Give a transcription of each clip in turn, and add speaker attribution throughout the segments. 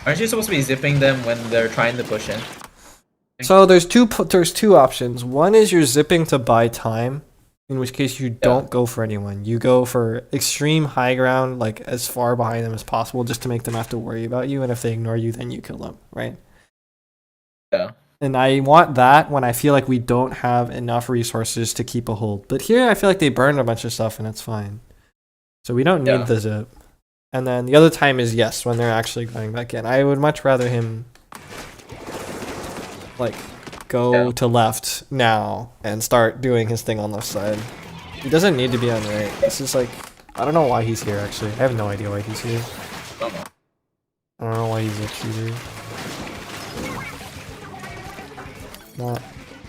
Speaker 1: Aren't you supposed to be zipping them when they're trying to push in?
Speaker 2: So there's two options. One is you're zipping to buy time, in which case you
Speaker 1: Yeah.
Speaker 2: don't go for anyone. You go for extreme high ground, like as far behind them as possible, just to make them have to worry about you. And if they ignore you, then you kill them, right?
Speaker 1: Yeah.
Speaker 2: And I want that when I feel like we don't have enough resources to keep a hold. But here I feel like they burned a bunch of stuff and it's fine. So we don't need
Speaker 1: Yeah.
Speaker 2: the zip. And then the other time is yes, when they're actually going back in. I would much rather him like go
Speaker 1: Yeah.
Speaker 2: to left now and start doing his thing on left side. He doesn't need to be on right. This is like I don't know why he's here actually. I have no idea why he's here.
Speaker 1: Don't know.
Speaker 2: I don't know why he's a cheater. Not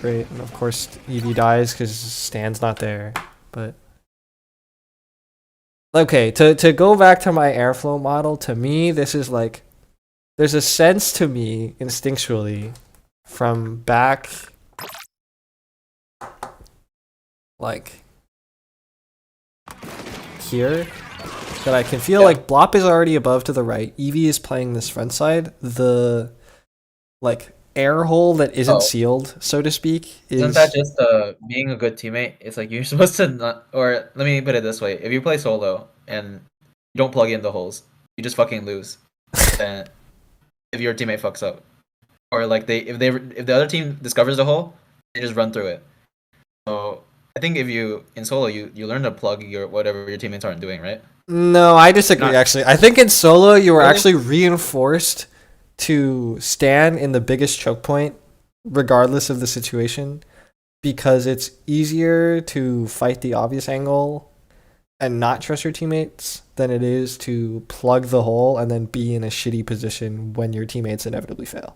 Speaker 2: great. And of course Eevee dies because Stan's not there. But okay, to go back to my airflow model, to me this is like there's a sense to me instinctually from back like here that I can feel like Blop is already above to the right. Eevee is playing this front side. The like air hole that isn't sealed, so to speak,
Speaker 1: Isn't
Speaker 2: is
Speaker 1: that just being a good teammate? It's like you're supposed to not, or let me put it this way: if you play solo and you don't plug in the holes, you just fucking lose. And if your teammate fucks up, or like if the other team discovers the hole, they just run through it. So I think if you in solo you learn to plug your whatever your teammates aren't doing, right?
Speaker 2: no, I disagree
Speaker 1: Not
Speaker 2: actually. I think in solo you were
Speaker 1: really.
Speaker 2: actually reinforced to stand in the biggest choke point regardless of the situation because it's easier to fight the obvious angle and not trust your teammates than it is to plug the hole and then be in a shitty position when your teammates inevitably fail.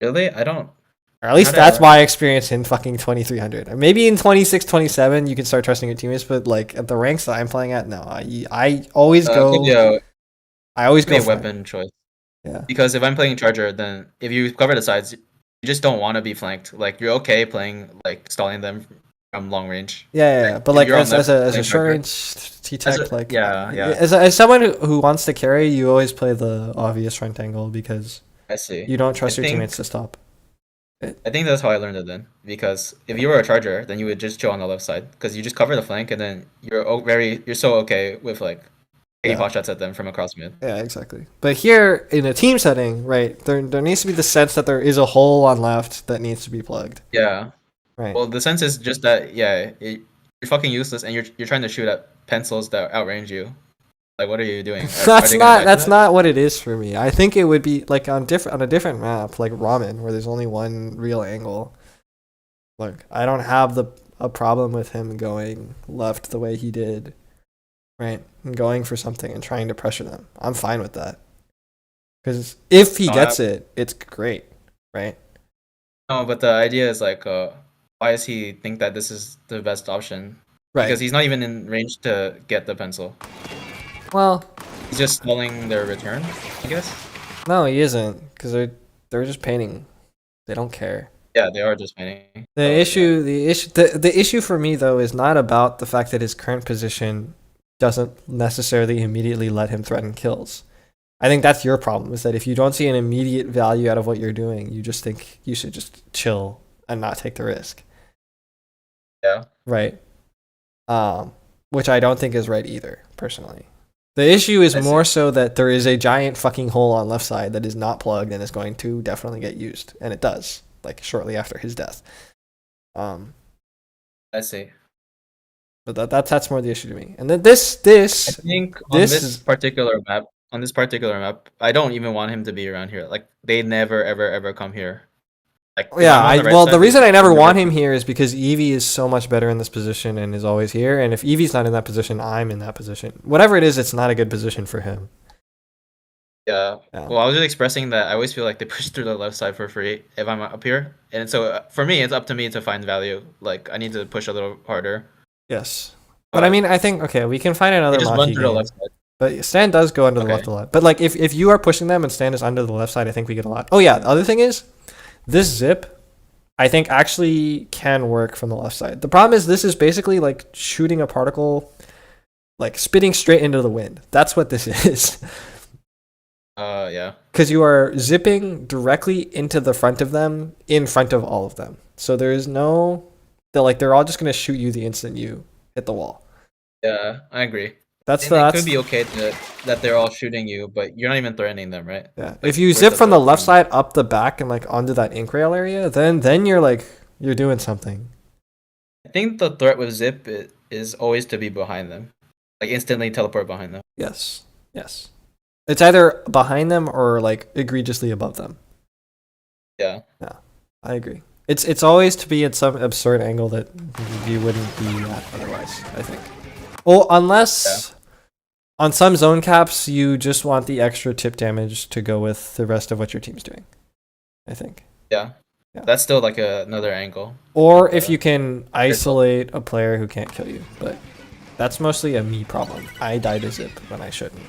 Speaker 1: Really, I don't.
Speaker 2: Or at least
Speaker 1: How did I
Speaker 2: that's
Speaker 1: learn?
Speaker 2: my experience in fucking 2300. Maybe in 26, 27 you can start trusting your teammates, but like at the ranks that I'm playing at, no. I always
Speaker 1: Could be
Speaker 2: go
Speaker 1: a
Speaker 2: I always
Speaker 1: could be
Speaker 2: go
Speaker 1: a
Speaker 2: for it.
Speaker 1: weapon choice.
Speaker 2: Yeah.
Speaker 1: Because if I'm playing charger, then if you cover the sides, you just don't want to be flanked. Like you're okay playing like stalling them from long range.
Speaker 2: Yeah.
Speaker 1: Like
Speaker 2: But
Speaker 1: if
Speaker 2: like
Speaker 1: you're on
Speaker 2: as
Speaker 1: left
Speaker 2: a
Speaker 1: playing
Speaker 2: short
Speaker 1: charger,
Speaker 2: range T Tech, like
Speaker 1: yeah,
Speaker 2: as someone who wants to carry, you always play the obvious front angle because
Speaker 1: I see.
Speaker 2: you don't
Speaker 1: I
Speaker 2: trust your
Speaker 1: think
Speaker 2: teammates to stop it.
Speaker 1: I think that's how I learned it then. Because if you were a charger, then you would just chill on the left side because you just cover the flank and then you're so okay with like taking
Speaker 2: Yeah.
Speaker 1: pot shots at them from across mid.
Speaker 2: Yeah, exactly. But here in a team setting, right, there needs to be the sense that there is a hole on left that needs to be plugged.
Speaker 1: Yeah.
Speaker 2: Right.
Speaker 1: Well, the sense is just that you're fucking useless and you're trying to shoot at pencils that outrange you. Like, what are you doing? Are they gonna die to
Speaker 2: That's
Speaker 1: that?
Speaker 2: not what it is for me. I think it would be like on a different map, like Ramen, where there's only one real angle. Like I don't have a problem with him going left the way he did, right? And going for something and trying to pressure them. I'm fine with that. Because if he
Speaker 1: No,
Speaker 2: gets it, it's great, right?
Speaker 1: no, but the idea is like, why does he think that this is the best option?
Speaker 2: Right.
Speaker 1: Because he's not even in range to get the pencil.
Speaker 2: Well,
Speaker 1: He's just stalling their return, I guess.
Speaker 2: no, he isn't, because they're just painting. They don't care.
Speaker 1: Yeah, they are just painting.
Speaker 2: The
Speaker 1: So,
Speaker 2: issue, the issue for me though is not about the fact that his current position doesn't necessarily immediately let him threaten kills. I think that's your problem. Is that if you don't see an immediate value out of what you're doing, you just think you should just chill and not take the risk,
Speaker 1: yeah.
Speaker 2: right? Which I don't think is right either, personally. The issue is
Speaker 1: I see.
Speaker 2: more so that there is a giant fucking hole on left side that is not plugged and is going to definitely get used, and it does, like shortly after his death.
Speaker 1: I see.
Speaker 2: But that's more the issue to me. And then
Speaker 1: I
Speaker 2: this
Speaker 1: think on
Speaker 2: this
Speaker 1: this particular map, I don't even want him to be around here. Like they never ever come here. Like if
Speaker 2: yeah,
Speaker 1: I'm on the right
Speaker 2: well
Speaker 1: side,
Speaker 2: the reason I
Speaker 1: they
Speaker 2: never want
Speaker 1: never
Speaker 2: him
Speaker 1: come.
Speaker 2: here is because Eevee is so much better in this position and is always here. And if Eevee's not in that position, I'm in that position. Whatever it is, it's not a good position for him.
Speaker 1: Yeah.
Speaker 2: Yeah.
Speaker 1: Well, I was just expressing that I always feel like they push through the left side for free if I'm up here, and so for me, it's up to me to find value. Like I need to push a little harder.
Speaker 2: Yes. But I mean, I think okay, we can find
Speaker 1: they
Speaker 2: another
Speaker 1: just run
Speaker 2: Maki
Speaker 1: through the
Speaker 2: game.
Speaker 1: left side.
Speaker 2: But Stan does go under the
Speaker 1: Okay.
Speaker 2: left a lot. But like if you are pushing them and Stan is under the left side, I think we get a lot. Oh yeah, the other thing is this zip I think actually can work from the left side. The problem is this is basically like shooting a particle like spitting straight into the wind. That's what this is.
Speaker 1: Yeah.
Speaker 2: Because you are zipping directly into the front of them, in front of all of them. So there is no, they're all just gonna shoot you the instant you hit the wall.
Speaker 1: Yeah, I agree.
Speaker 2: That's
Speaker 1: And it could
Speaker 2: that's
Speaker 1: be okay that they're all shooting you, but you're not even threatening them, right?
Speaker 2: yeah.
Speaker 1: Like,
Speaker 2: If you
Speaker 1: where's
Speaker 2: zip from
Speaker 1: threat
Speaker 2: the left
Speaker 1: coming
Speaker 2: side up the back and like onto that ink rail area, then you're like you're doing something.
Speaker 1: I think the threat with Zip is always to be behind them, like instantly teleport behind them.
Speaker 2: Yes, yes. It's either behind them or like egregiously above them.
Speaker 1: Yeah.
Speaker 2: Yeah, I agree. It's always to be at some absurd angle that you wouldn't be at otherwise, I think. Well, unless on some zone caps you just want the extra tip damage to go with the rest of what your team's doing, I think.
Speaker 1: Yeah.
Speaker 2: Yeah.
Speaker 1: That's still like another angle.
Speaker 2: Or
Speaker 1: Like,
Speaker 2: if you can isolate a player who can't kill you, but that's mostly a me problem. I die to zip when I shouldn't.